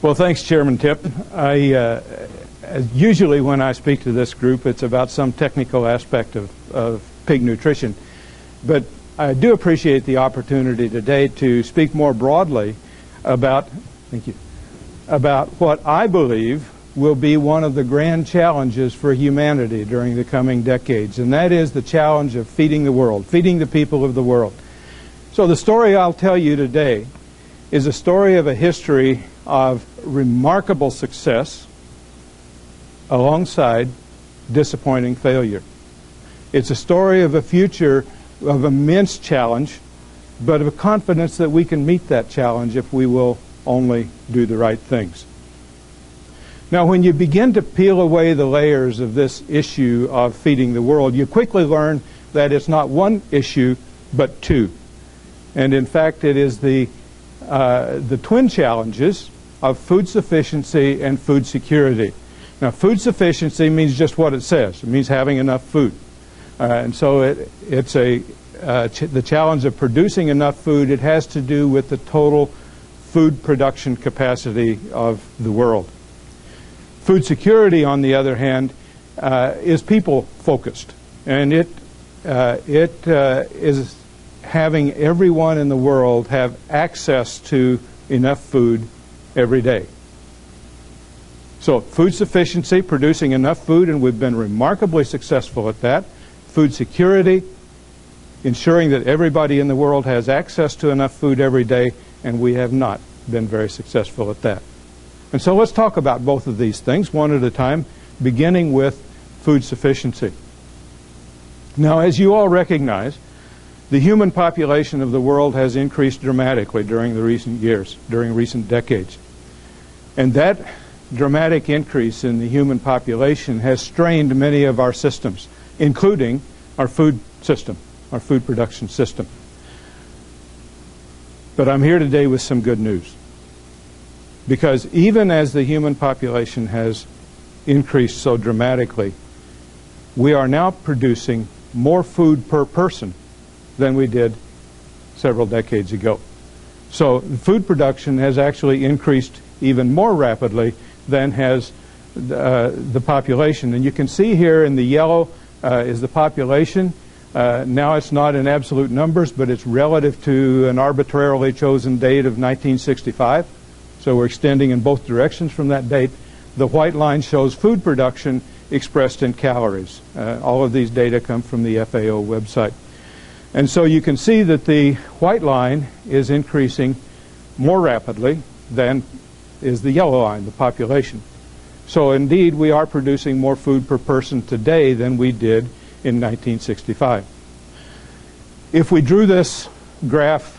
Well, thanks, Chairman Tip. Usually when I speak to this group, it's about some technical aspect of pig nutrition. But I do appreciate the opportunity today to speak more broadly about, about what I believe will be one of the grand challenges for humanity during the coming decades, and that is the challenge of feeding the world, feeding the people of the world. So the story I'll tell you today is a story of a history of remarkable success alongside disappointing failure. It's a story of a future of immense challenge, but of a confidence that we can meet that challenge if we will only do the right things. Now, when you begin to peel away the layers of this issue of feeding the world, you quickly learn that it's not one issue, but two. And in fact, it is the twin challenges of food sufficiency and food security. Now, food sufficiency means just what it says. It means having enough food. And so it's the challenge of producing enough food. It has to do with the total food production capacity of the world. Food security, on the other hand, is people-focused. And it is having everyone in the world have access to enough food every day. So food sufficiency, producing enough food, and we've been remarkably successful at that. Food security, ensuring that everybody in the world has access to enough food every day, and we have not been very successful at that. And so let's talk about both of these things one at a time, beginning with food sufficiency. Now, as you all recognize, the human population of the world has increased dramatically during the recent years, during recent decades. And that dramatic increase in the human population has strained many of our systems, including our food system, our food production system. But I'm here today with some good news. Because even as the human population has increased so dramatically, we are now producing more food per person than we did several decades ago. So food production has actually increased even more rapidly than has the population. And you can see here in the yellow is the population. Now it's not in absolute numbers, but it's relative to an arbitrarily chosen date of 1965. So we're extending in both directions from that date. The white line shows food production expressed in calories. All of these data come from the FAO website. And so you can see that the white line is increasing more rapidly than is the yellow line, the population. So indeed, we are producing more food per person today than we did in 1965. If we drew this graph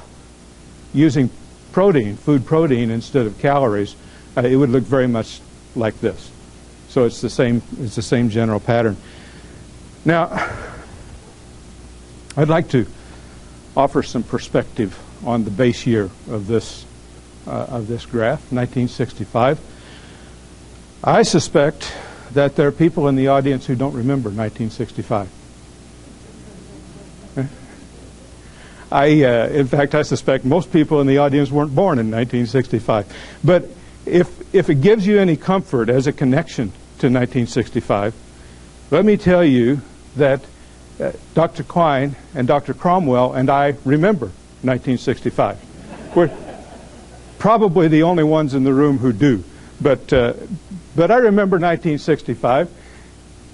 using protein, food protein instead of calories, it would look very much like this. So it's the same general pattern. Now, I'd like to offer some perspective on the base year of this graph, 1965. I suspect that there are people in the audience who don't remember 1965. In fact, I suspect most people in the audience weren't born in 1965. But if it gives you any comfort as a connection to 1965, let me tell you that Dr. Quine and Dr. Cromwell and I remember 1965. We're probably the only ones in the room who do. But I remember 1965.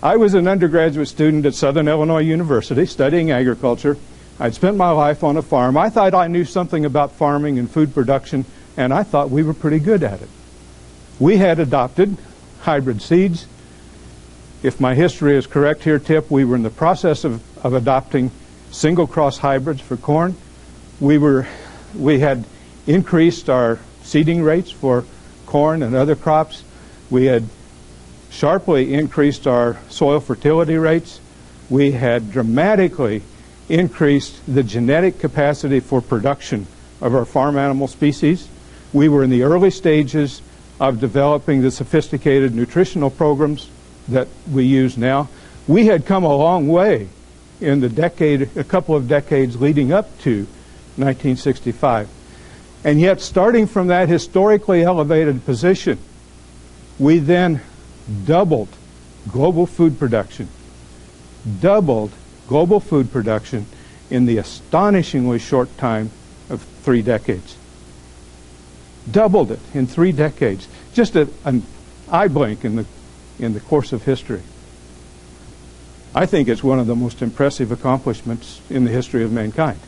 I was an undergraduate student at Southern Illinois University studying agriculture. I'd spent my life on a farm. I thought I knew something about farming and food production, and I thought we were pretty good at it. We had adopted hybrid seeds. If my history is correct here, Tip, we were in the process of adopting single cross hybrids for corn. We had increased our seeding rates for corn and other crops. We had sharply increased our soil fertility rates. We had dramatically increased the genetic capacity for production of our farm animal species. We were in the early stages of developing the sophisticated nutritional programs that we use now. We had come a long way in the a couple of decades leading up to 1965. And yet, starting from that historically elevated position, we then doubled global food production. Doubled global food production in the astonishingly short time of 3 decades. Doubled it in 3 decades. Just an eye blink in the course of history. I think it's one of the most impressive accomplishments in the history of mankind.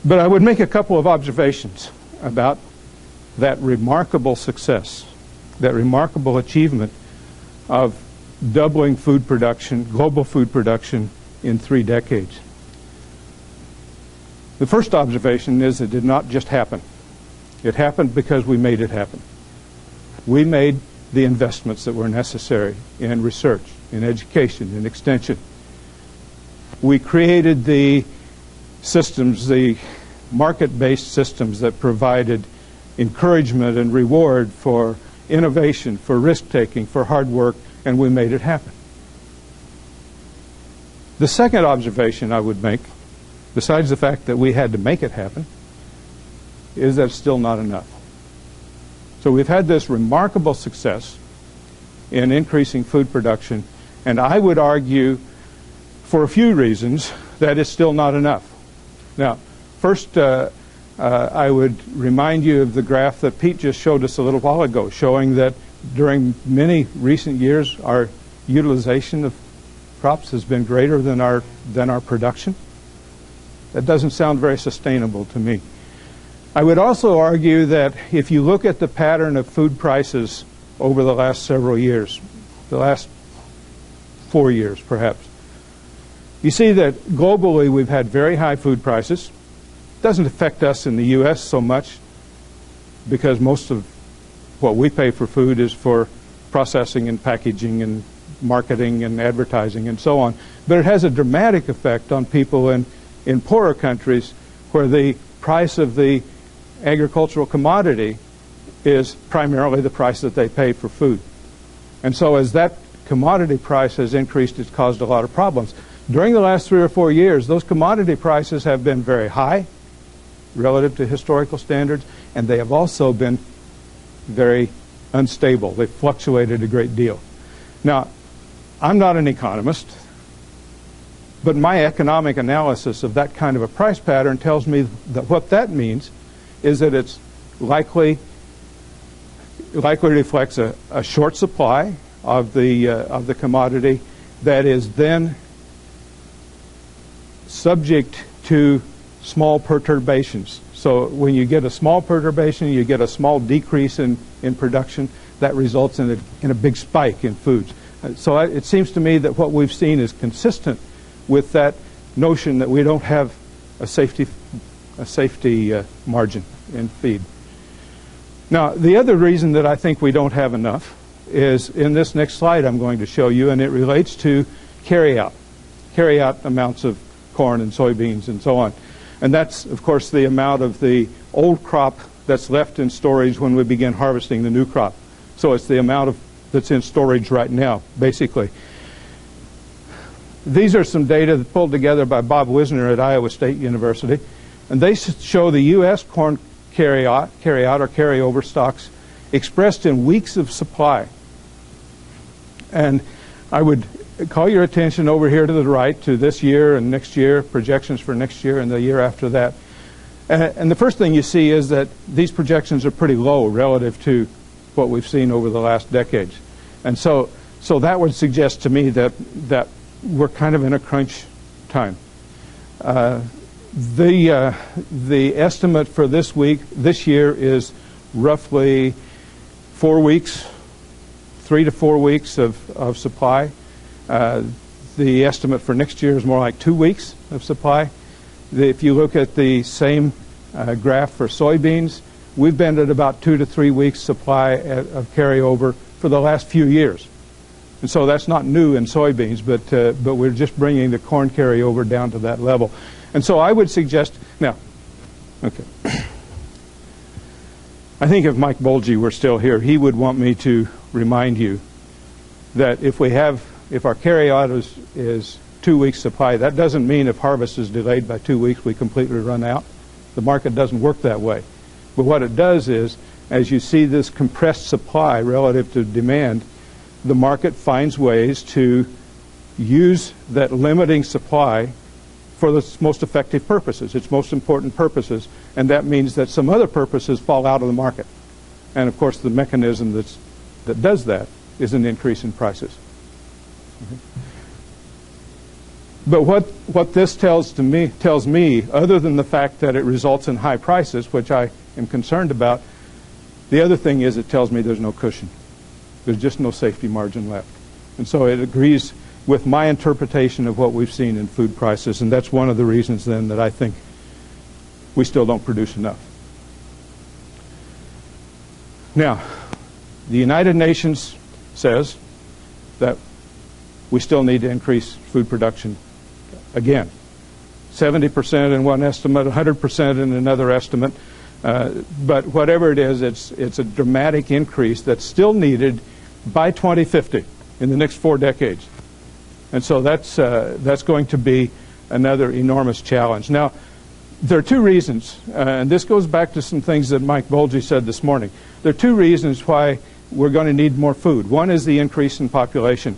But I would make a couple of observations about that remarkable success, that remarkable achievement of doubling food production, global food production, in 3 decades. The first observation is it did not just happen. It happened because we made it happen. We made the investments that were necessary in research, in education, in extension. We created the systems, the market-based systems that provided encouragement and reward for innovation, for risk-taking, for hard work, and we made it happen. The second observation I would make, besides the fact that we had to make it happen, is that it's still not enough. So we've had this remarkable success in increasing food production, and I would argue, for a few reasons, that it's still not enough. Now, first, I would remind you of the graph that Pete just showed us a little while ago, showing that during many recent years, our utilization of crops has been greater than our production. That doesn't sound very sustainable to me. I would also argue that if you look at the pattern of food prices over the last several years, the last 4 years perhaps, you see that globally we've had very high food prices. It doesn't affect us in the U.S. so much because most of what we pay for food is for processing and packaging and marketing and advertising and so on. But it has a dramatic effect on people in poorer countries where the price of the agricultural commodity is primarily the price that they pay for food. And so as that commodity price has increased, it's caused a lot of problems. During the last 3 or 4 years, those commodity prices have been very high relative to historical standards, and they have also been very unstable. They've fluctuated a great deal. Now, I'm not an economist, but my economic analysis of that kind of a price pattern tells me that what that means is that it's likely reflects a short supply of the commodity that is then subject to small perturbations. So when you get a small perturbation, you get a small decrease in production, that results in a big spike in foods. So it seems to me that what we've seen is consistent with that notion that we don't have a safety margin in feed. Now, the other reason that I think we don't have enough is in this next slide I'm going to show you, and it relates to carry-out amounts of corn and soybeans and so on. And that's, of course, the amount of the old crop that's left in storage when we begin harvesting the new crop. So it's the amount that's in storage right now, basically. These are some data pulled together by Bob Wisner at Iowa State University, and they show the U.S. corn carry-out or carryover stocks expressed in weeks of supply. And I would call your attention over here to the right to this year and next year, projections for next year and the year after that. And the first thing you see is that these projections are pretty low relative to what we've seen over the last decades. And so that would suggest to me that we're kind of in a crunch time. The estimate for this year is roughly 4 weeks, 3 to 4 weeks of supply. The estimate for next year is more like 2 weeks of supply. If you look at the same graph for soybeans, we've been at about 2 to 3 weeks supply of carryover for the last few years. And so that's not new in soybeans, but we're just bringing the corn carryover down to that level. And so I would suggest, now, okay. I think if Mike Bolge were still here, he would want me to remind you that if our carryout is 2 weeks supply. That doesn't mean if harvest is delayed by 2 weeks we completely run out. The market doesn't work that way. But what it does is, as you see this compressed supply relative to demand, the market finds ways to use that limiting supply for its most effective purposes, its most important purposes, and that means that some other purposes fall out of the market. And of course the mechanism that does that is an increase in prices. But what this tells me, other than the fact that it results in high prices, which I am concerned about, the other thing is it tells me there's no cushion. There's just no safety margin left. And so it agrees with my interpretation of what we've seen in food prices, and that's one of the reasons then that I think we still don't produce enough. Now, the United Nations says that we still need to increase food production again. 70% in one estimate, 100% in another estimate. But whatever it is, it's a dramatic increase that's still needed by 2050, in the next 4 decades. And so that's going to be another enormous challenge. Now, there are 2 reasons, and this goes back to some things that Mike Bolge said this morning. There are 2 reasons why we're going to need more food. One is the increase in population.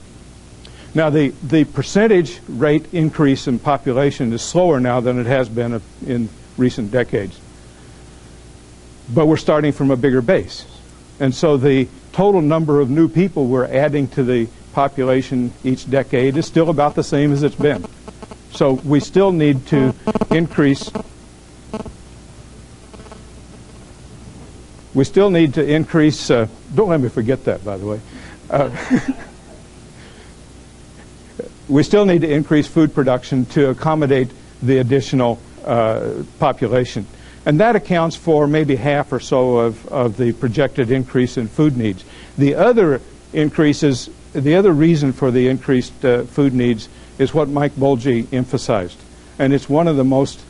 Now, the percentage rate increase in population is slower now than it has been in recent decades. But we're starting from a bigger base. And so the total number of new people we're adding to the population each decade is still about the same as it's been. So we still need to increase. We still need to increase. Don't let me forget that, by the way. We still need to increase food production to accommodate the additional population. And that accounts for maybe half or so of the projected increase in food needs. The other reason for the increased food needs is what Mike Bolge emphasized. And it's one of the most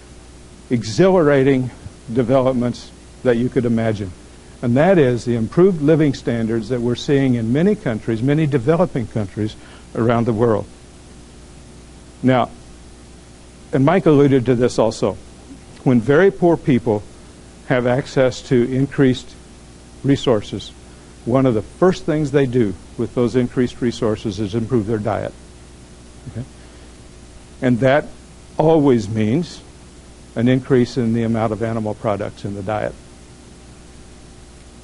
exhilarating developments that you could imagine. And that is the improved living standards that we're seeing in many countries, many developing countries around the world. Now, and Mike alluded to this also, when very poor people have access to increased resources, one of the first things they do with those increased resources is improve their diet. Okay? And that always means an increase in the amount of animal products in the diet.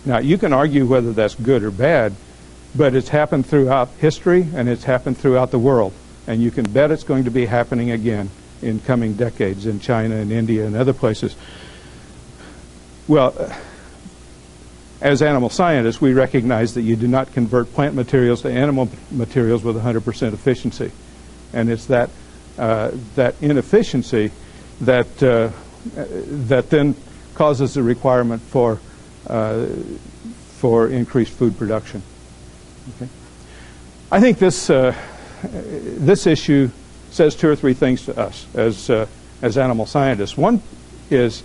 Now, you can argue whether that's good or bad, but it's happened throughout history and it's happened throughout the world. And you can bet it's going to be happening again in coming decades in China and India and other places. Well, as animal scientists, we recognize that you do not convert plant materials to animal materials with 100% efficiency. And it's that inefficiency that then causes the requirement for increased food production. Okay. I think this issue says 2 or 3 things to us as animal scientists. One is,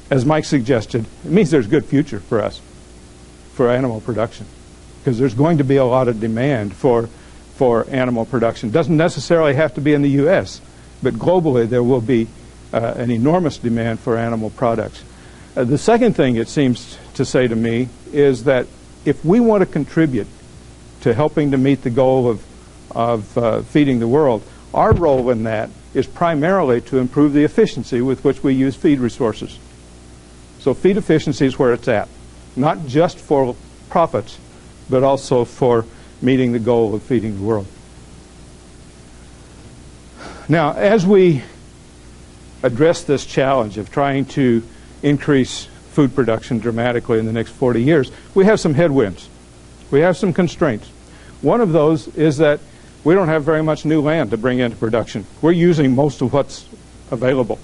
as Mike suggested, it means there's a good future for us, for animal production, because there's going to be a lot of demand for animal production. It doesn't necessarily have to be in the U.S., but globally there will be an enormous demand for animal products. The second thing it seems to say to me is that if we want to contribute to helping to meet the goal of feeding the world, our role in that is primarily to improve the efficiency with which we use feed resources. So feed efficiency is where it's at, not just for profits, but also for meeting the goal of feeding the world. Now, as we address this challenge of trying to increase food production dramatically in the next 40 years, we have some headwinds. We have some constraints. One of those is that we don't have very much new land to bring into production. We're using most of what's available.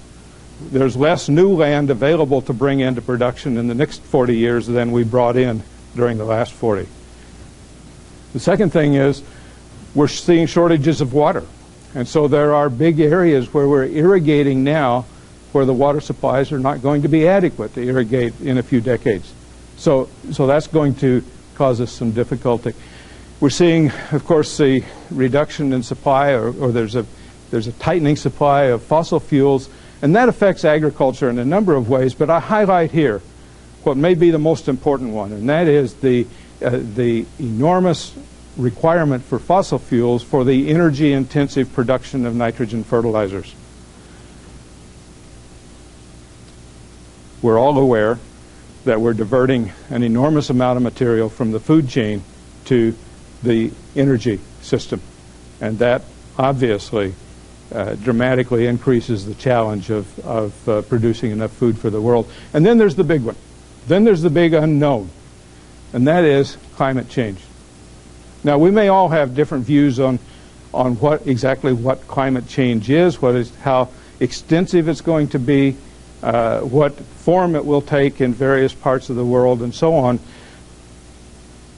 There's less new land available to bring into production in the next 40 years than we brought in during the last 40. The second thing is we're seeing shortages of water. And so there are big areas where we're irrigating now where the water supplies are not going to be adequate to irrigate in a few decades. So that's going to cause us some difficulty. We're seeing, of course, the reduction in supply, or there's a tightening supply of fossil fuels, and that affects agriculture in a number of ways, but I highlight here what may be the most important one, and that is the enormous requirement for fossil fuels for the energy-intensive production of nitrogen fertilizers. We're all aware that we're diverting an enormous amount of material from the food chain to the energy system, and that obviously dramatically increases the challenge of producing enough food for the world. And then there's the big one. Then there's the big unknown, and that is climate change. Now, we may all have different views on exactly what climate change is, how extensive it's going to be, what form it will take in various parts of the world, and so on.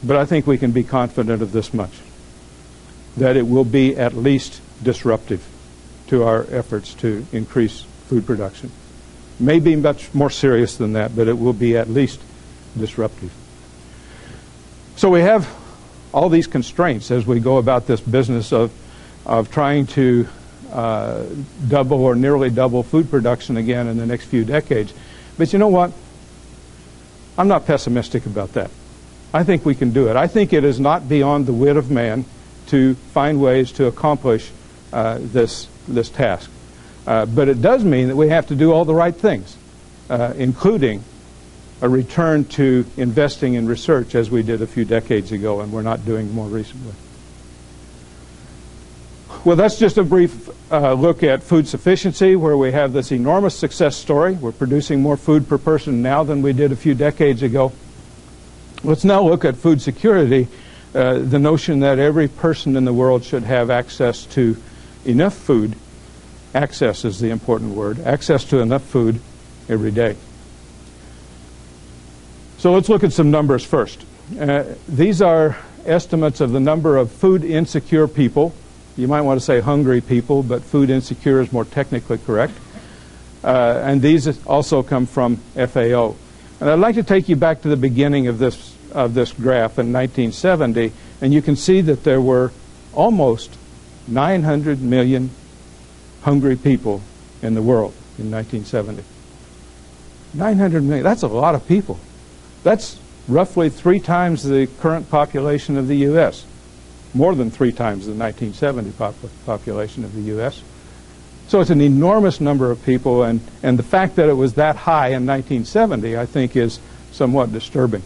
But I think we can be confident of this much, that it will be at least disruptive to our efforts to increase food production. May be much more serious than that, but it will be at least disruptive. So we have all these constraints as we go about this business of trying to double or nearly double food production again in the next few decades. But you know what? I'm not pessimistic about that. I think we can do it. I think it is not beyond the wit of man to find ways to accomplish this task. But it does mean that we have to do all the right things, including a return to investing in research as we did a few decades ago and we're not doing more recently. Well, that's just a brief look at food sufficiency, where we have this enormous success story. We're producing more food per person now than we did a few decades ago. Let's now look at food security, the notion that every person in the world should have access to enough food. Access is the important word. Access to enough food every day. So let's look at some numbers first. These are estimates of the number of food insecure people. You might want to say hungry people, but food insecure is more technically correct. And these also come from FAO. And I'd like to take you back to the beginning of this graph in 1970, and you can see that there were almost 900 million hungry people in the world in 1970. 900 million, that's a lot of people. That's roughly 3 times the current population of the U.S., more than 3 times the 1970 population of the U.S. So it's an enormous number of people, and the fact that it was that high in 1970, I think, is somewhat disturbing.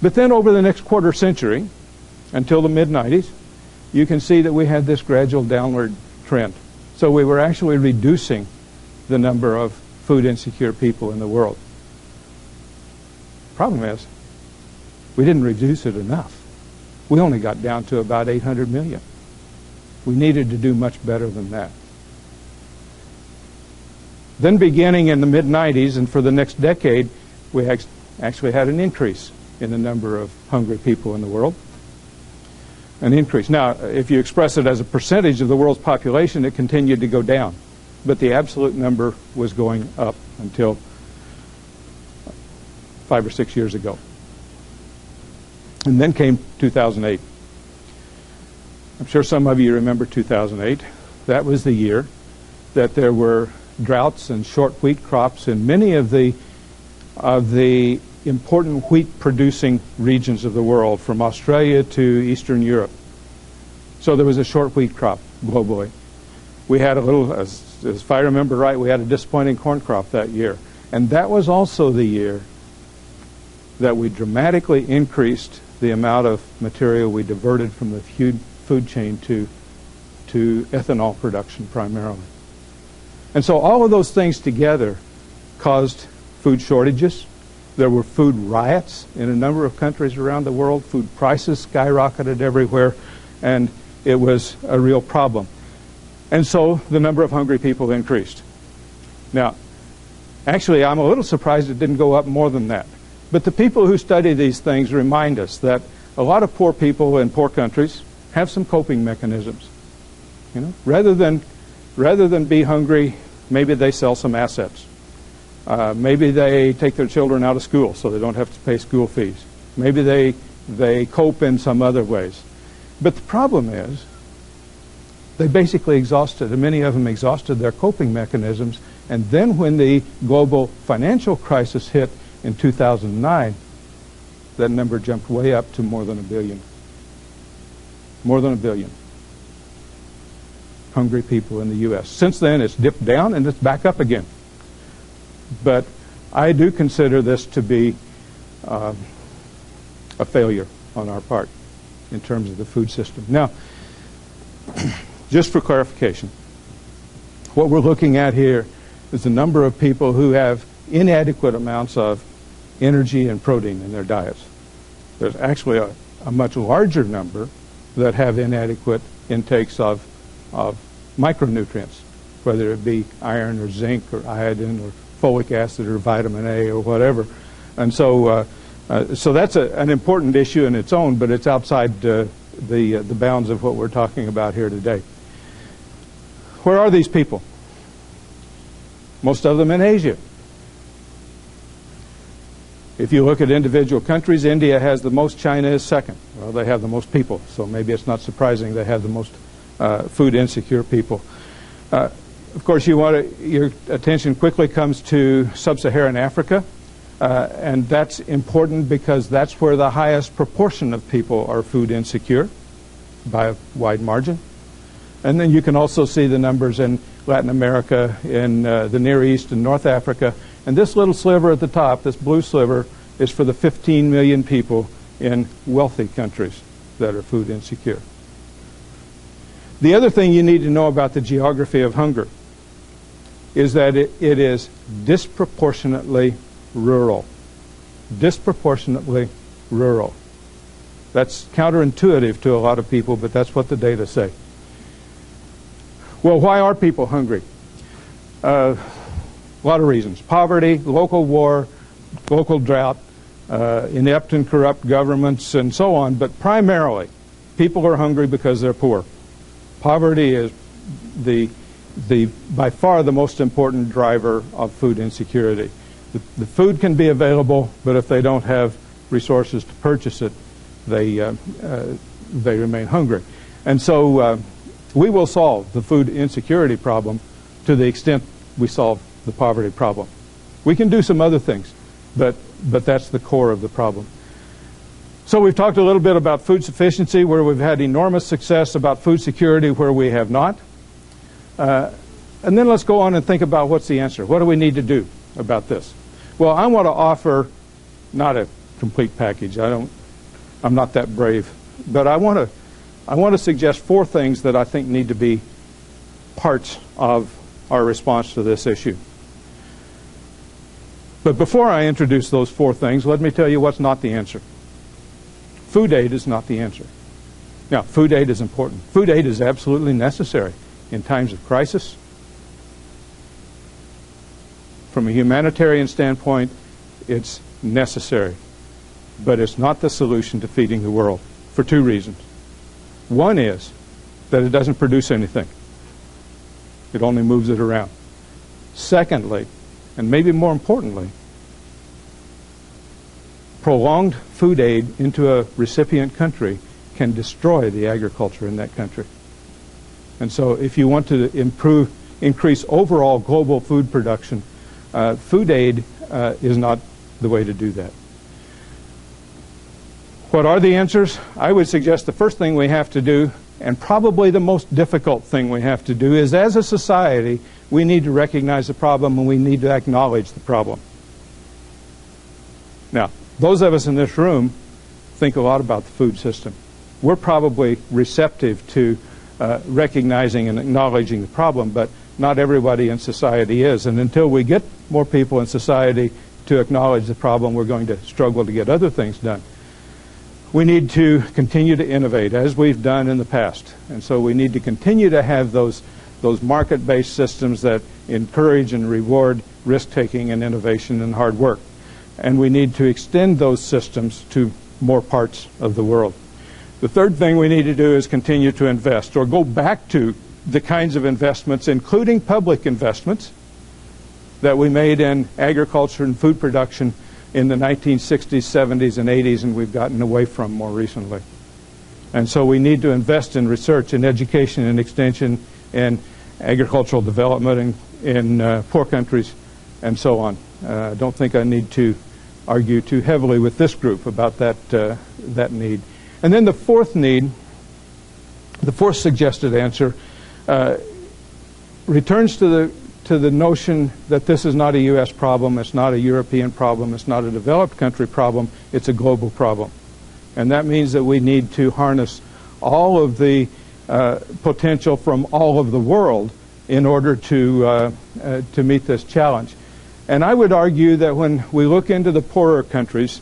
But then over the next quarter century, until the mid-90s, you can see that we had this gradual downward trend. So we were actually reducing the number of food insecure people in the world. Problem is, we didn't reduce it enough. We only got down to about 800 million. We needed to do much better than that. Then beginning in the mid-90s and for the next decade, we actually had an increase in the number of hungry people in the world. An increase. Now, if you express it as a percentage of the world's population, it continued to go down. But the absolute number was going up until 5 or 6 years ago. And then came 2008. I'm sure some of you remember 2008. That was the year that there were droughts and short wheat crops in many of the important wheat-producing regions of the world, from Australia to Eastern Europe. So there was a short wheat crop globally. We had a little, if I remember right, we had a disappointing corn crop that year. And that was also the year that we dramatically increased the amount of material we diverted from the food chain to ethanol production primarily. And so all of those things together caused food shortages. There were food riots in a number of countries around the world. Food prices skyrocketed everywhere, and it was a real problem. And so the number of hungry people increased. Now, actually, I'm a little surprised it didn't go up more than that. But the people who study these things remind us that a lot of poor people in poor countries have some coping mechanisms. You know, rather than be hungry, maybe they sell some assets. Maybe they take their children out of school so they don't have to pay school fees. Maybe they cope in some other ways. But the problem is, they basically exhausted, and many of them exhausted their coping mechanisms, and then when the global financial crisis hit in 2009, that number jumped way up to more than 1 billion. More than 1 billion hungry people in the U.S. Since then, it's dipped down and it's back up again. But I do consider this to be a failure on our part in terms of the food system. Now, just for clarification, what we're looking at here is the number of people who have inadequate amounts of energy and protein in their diets. There's actually a much larger number that have inadequate intakes of micronutrients, whether it be iron or zinc or iodine or folic acid or vitamin A or whatever. And so that's an important issue in its own, but it's outside the bounds of what we're talking about here today. Where are these people? Most of them in Asia. If you look at individual countries, India has the most, China is second. Well, they have the most people, so maybe it's not surprising they have the most food insecure people. Of course, your attention quickly comes to sub-Saharan Africa, and that's important because that's where the highest proportion of people are food insecure by a wide margin. And then you can also see the numbers in Latin America, in the Near East and North Africa. And this little sliver at the top, this blue sliver, is for the 15 million people in wealthy countries that are food insecure. The other thing you need to know about the geography of hunger is that it is disproportionately rural. Disproportionately rural. That's counterintuitive to a lot of people, but that's what the data say. Well, why are people hungry? A lot of reasons. Poverty, local war, local drought, inept and corrupt governments, and so on. But primarily, people are hungry because they're poor. Poverty is by far the most important driver of food insecurity. The food can be available, but if they don't have resources to purchase it, they remain hungry. And so we will solve the food insecurity problem to the extent we solve the poverty problem. We can do some other things, but that's the core of the problem. So we've talked a little bit about food sufficiency, where we've had enormous success, about food security, where we have not. And then let's go on and think about what's the answer. What do we need to do about this? Well, I want to offer not a complete package. I'm not that brave, but I want to suggest 4 things that I think need to be parts of our response to this issue. But before I introduce those 4 things, let me tell you what's not the answer. Food aid is not the answer. Now, food aid is important. Food aid is absolutely necessary in times of crisis. From a humanitarian standpoint, it's necessary. But it's not the solution to feeding the world for 2 reasons. One is that it doesn't produce anything. It only moves it around. Secondly, and maybe more importantly, prolonged food aid into a recipient country can destroy the agriculture in that country. And so if you want to increase overall global food production, food aid is not the way to do that. What are the answers? I would suggest the first thing we have to do, and probably the most difficult thing we have to do, is as a society, we need to recognize the problem and we need to acknowledge the problem. Now, those of us in this room think a lot about the food system. We're probably receptive to recognizing and acknowledging the problem, but not everybody in society is. And until we get more people in society to acknowledge the problem, we're going to struggle to get other things done. We need to continue to innovate, as we've done in the past. And so we need to continue to have those market-based systems that encourage and reward risk-taking and innovation and hard work. And we need to extend those systems to more parts of the world. The third thing we need to do is continue to invest, or go back to the kinds of investments, including public investments, that we made in agriculture and food production in the 1960s, 70s, and 80s, and we've gotten away from more recently. And so we need to invest in research and education and extension and agricultural development in poor countries and so on. I don't think I need to argue too heavily with this group about that need. And then the fourth need, the fourth suggested answer, returns to the notion that this is not a U.S. problem, it's not a European problem, it's not a developed country problem, it's a global problem. And that means that we need to harness all of the potential from all of the world in order to meet this challenge. And I would argue that when we look into the poorer countries,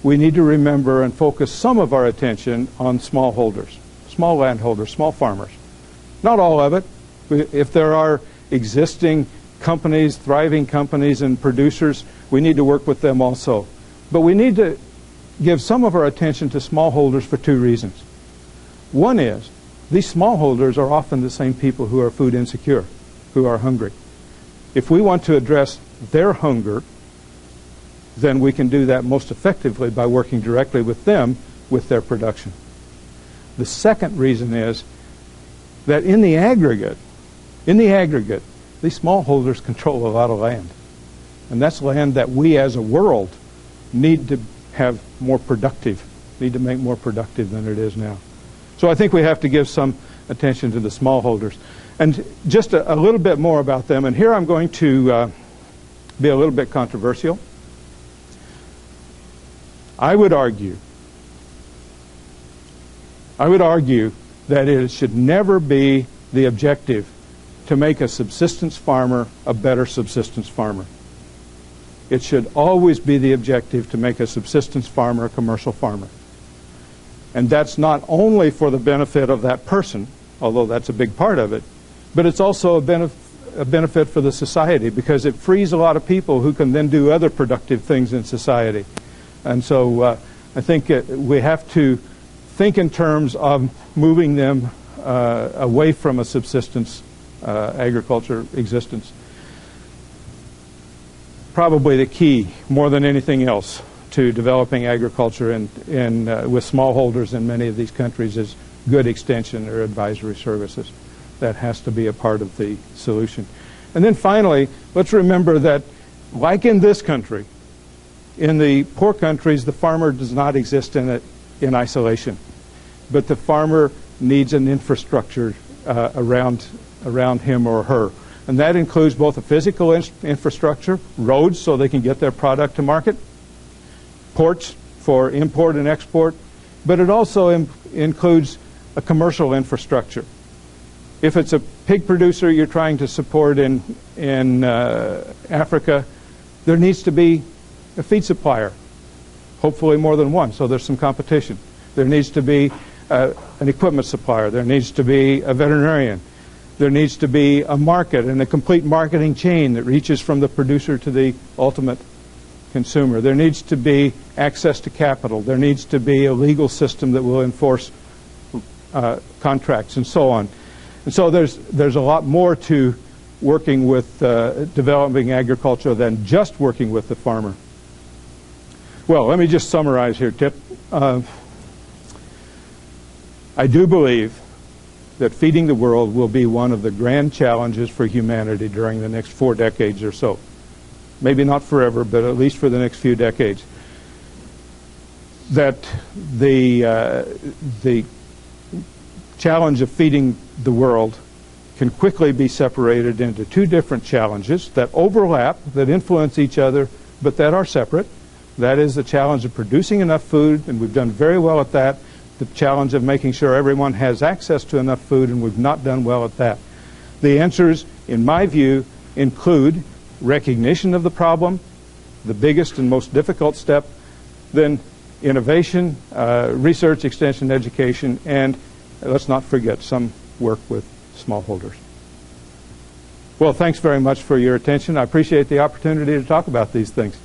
we need to remember and focus some of our attention on smallholders, small landholders, small farmers. Not all of it. If there are existing companies, thriving companies and producers, we need to work with them also. But we need to give some of our attention to smallholders for two reasons. One is, these smallholders are often the same people who are food insecure, who are hungry. If we want to address their hunger, then we can do that most effectively by working directly with them with their production. The second reason is that in the aggregate, these smallholders control a lot of land. And that's land that we as a world need to have more productive, need to make more productive than it is now. So I think we have to give some attention to the smallholders. And just a little bit more about them, and here I'm going to be a little bit controversial. I would argue that it should never be the objective to make a subsistence farmer a better subsistence farmer. It should always be the objective to make a subsistence farmer a commercial farmer. And that's not only for the benefit of that person, although that's a big part of it, but it's also a benefit for the society, because it frees a lot of people who can then do other productive things in society. And so I think we have to think in terms of moving them away from a subsistence agriculture existence. Probably the key, more than anything else, to developing agriculture with smallholders in many of these countries is good extension or advisory services. That has to be a part of the solution. And then finally, let's remember that, like in this country, in the poor countries, the farmer does not exist in isolation. But the farmer needs an infrastructure around him or her. And that includes both a physical infrastructure, roads so they can get their product to market, ports for import and export, but it also includes a commercial infrastructure. If it's a pig producer you're trying to support in Africa, there needs to be a feed supplier, hopefully more than one, so there's some competition. There needs to be an equipment supplier. There needs to be a veterinarian. There needs to be a market and a complete marketing chain that reaches from the producer to the ultimate consumer. There needs to be access to capital. There needs to be a legal system that will enforce contracts and so on. And so there's a lot more to working with developing agriculture than just working with the farmer. Well, let me just summarize here, Tip. I do believe that feeding the world will be one of the grand challenges for humanity during the next 4 decades or so. Maybe not forever, but at least for the next few decades. That the challenge of feeding the world can quickly be separated into 2 different challenges that overlap, that influence each other, but that are separate. That is the challenge of producing enough food, and we've done very well at that. The challenge of making sure everyone has access to enough food, and we've not done well at that. The answers, in my view, include recognition of the problem, the biggest and most difficult step, then innovation, research, extension, education, and let's not forget some work with smallholders. Well, thanks very much for your attention. I appreciate the opportunity to talk about these things.